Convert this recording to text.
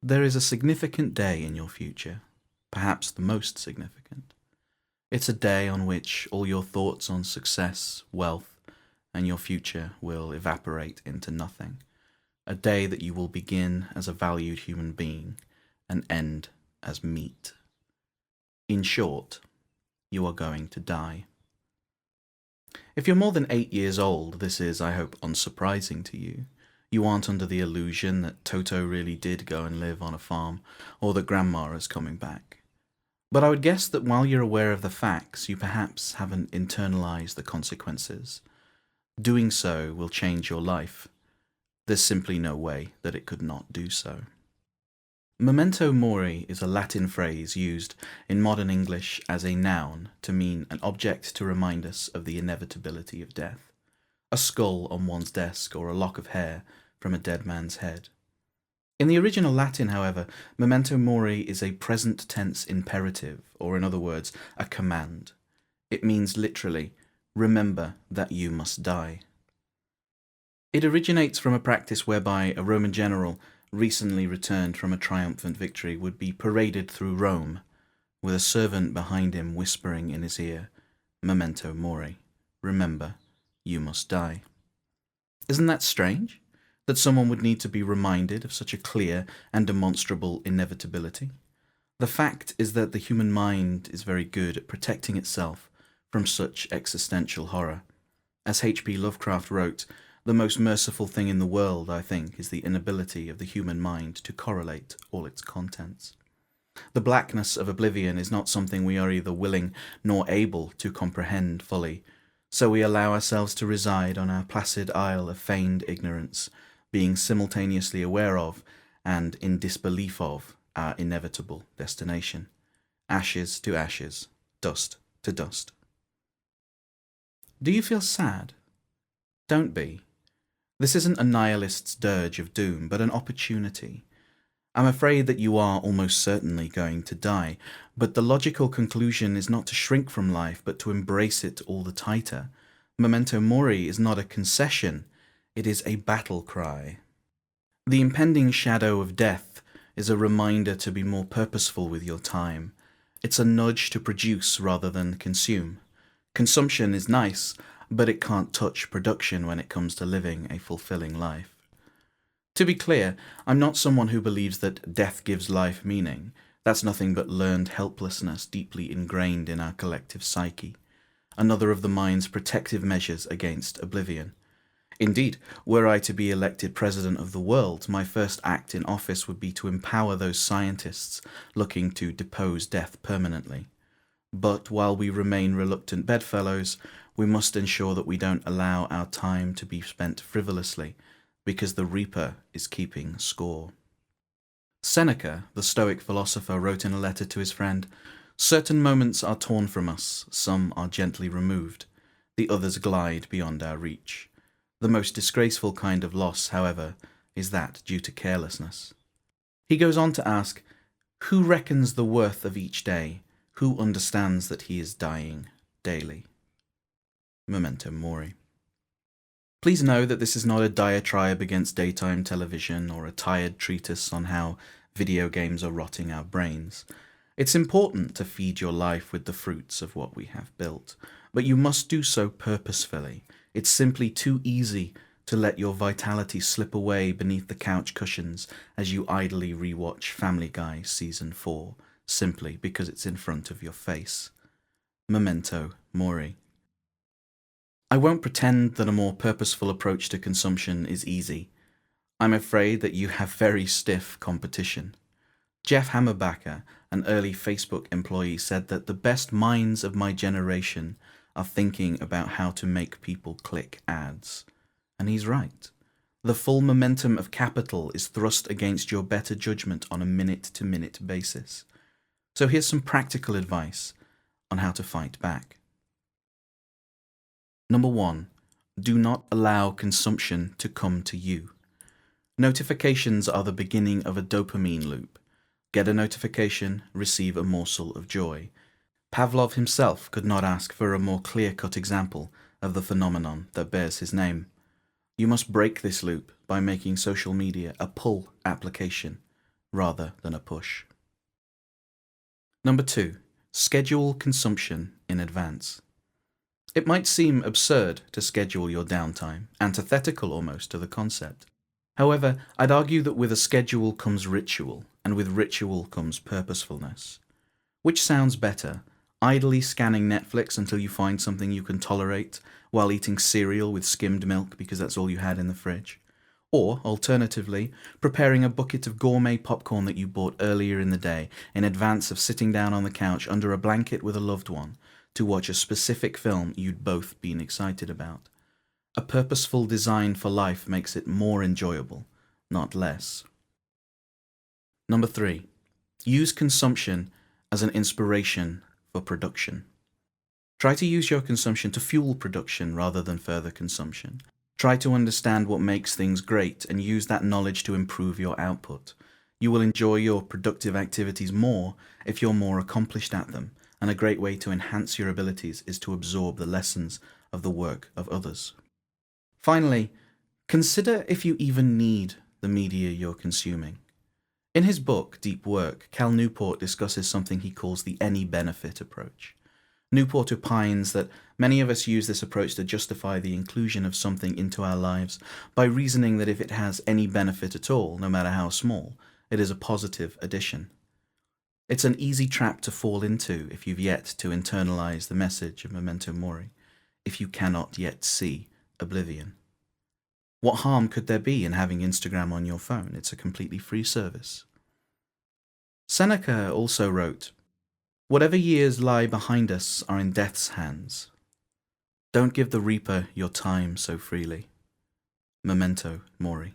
There is a significant day in your future, perhaps the most significant. It's a day on which all your thoughts on success, wealth, and your future will evaporate into nothing. A day that you will begin as a valued human being and end as meat. In short, you are going to die. If you're more than 8 years old, this is, I hope, unsurprising to you. You aren't under the illusion that Toto really did go and live on a farm, or that Grandma is coming back. But I would guess that while you're aware of the facts, you perhaps haven't internalized the consequences. Doing so will change your life. There's simply no way that it could not do so. Memento Mori is a Latin phrase used in modern English as a noun to mean an object to remind us of the inevitability of death. A skull on one's desk or a lock of hair from a dead man's head. In the original Latin, however, Memento Mori is a present tense imperative, or in other words, a command. It means literally, remember that you must die. It originates from a practice whereby a Roman general recently returned from a triumphant victory would be paraded through Rome, with a servant behind him whispering in his ear, Memento Mori, remember, you must die. Isn't that strange? That someone would need to be reminded of such a clear and demonstrable inevitability? The fact is that the human mind is very good at protecting itself from such existential horror. As H.P. Lovecraft wrote, the most merciful thing in the world, I think, is the inability of the human mind to correlate all its contents. The blackness of oblivion is not something we are either willing nor able to comprehend fully, so we allow ourselves to reside on our placid isle of feigned ignorance, being simultaneously aware of and in disbelief of our inevitable destination. Ashes to ashes, dust to dust. Do you feel sad? Don't be. This isn't a nihilist's dirge of doom, but an opportunity. I'm afraid that you are almost certainly going to die, but the logical conclusion is not to shrink from life, but to embrace it all the tighter. Memento Mori is not a concession, it is a battle cry. The impending shadow of death is a reminder to be more purposeful with your time. It's a nudge to produce rather than consume. Consumption is nice, but it can't touch production when it comes to living a fulfilling life. To be clear, I'm not someone who believes that death gives life meaning. That's nothing but learned helplessness deeply ingrained in our collective psyche. Another of the mind's protective measures against oblivion. Indeed, were I to be elected president of the world, my first act in office would be to empower those scientists looking to depose death permanently. But while we remain reluctant bedfellows, we must ensure that we don't allow our time to be spent frivolously, because the Reaper is keeping score. Seneca, the Stoic philosopher, wrote in a letter to his friend, certain moments are torn from us, some are gently removed, the others glide beyond our reach. The most disgraceful kind of loss, however, is that due to carelessness. He goes on to ask, who reckons the worth of each day? Who understands that he is dying daily? Memento Mori. Please know that this is not a diatribe against daytime television or a tired treatise on how video games are rotting our brains. It's important to feed your life with the fruits of what we have built, but you must do so purposefully. It's simply too easy to let your vitality slip away beneath the couch cushions as you idly rewatch Family Guy Season 4, simply because it's in front of your face. Memento Mori. I won't pretend that a more purposeful approach to consumption is easy. I'm afraid that you have very stiff competition. Jeff Hammerbacher, an early Facebook employee, said that the best minds of my generation are thinking about how to make people click ads. And he's right. The full momentum of capital is thrust against your better judgment on a minute-to-minute basis. So here's some practical advice on how to fight back. Number 1. Do not allow consumption to come to you. Notifications are the beginning of a dopamine loop. Get a notification, receive a morsel of joy. Pavlov himself could not ask for a more clear-cut example of the phenomenon that bears his name. You must break this loop by making social media a pull application rather than a push. Number 2. Schedule consumption in advance. It might seem absurd to schedule your downtime, antithetical almost to the concept. However, I'd argue that with a schedule comes ritual, and with ritual comes purposefulness. Which sounds better? Idly scanning Netflix until you find something you can tolerate, while eating cereal with skimmed milk because that's all you had in the fridge? Or, alternatively, preparing a bucket of gourmet popcorn that you bought earlier in the day in advance of sitting down on the couch under a blanket with a loved one to watch a specific film you'd both been excited about. A purposeful design for life makes it more enjoyable, not less. Number 3. Use consumption as an inspiration for production. Try to use your consumption to fuel production rather than further consumption. Try to understand what makes things great and use that knowledge to improve your output. You will enjoy your productive activities more if you're more accomplished at them, and a great way to enhance your abilities is to absorb the lessons of the work of others. Finally, consider if you even need the media you're consuming. In his book, Deep Work, Cal Newport discusses something he calls the any benefit approach. Newport opines that many of us use this approach to justify the inclusion of something into our lives by reasoning that if it has any benefit at all, no matter how small, it is a positive addition. It's an easy trap to fall into if you've yet to internalize the message of Memento Mori, if you cannot yet see oblivion. What harm could there be in having Instagram on your phone? It's a completely free service. Seneca also wrote, "Whatever years lie behind us are in death's hands. Don't give the reaper your time so freely." Memento Mori.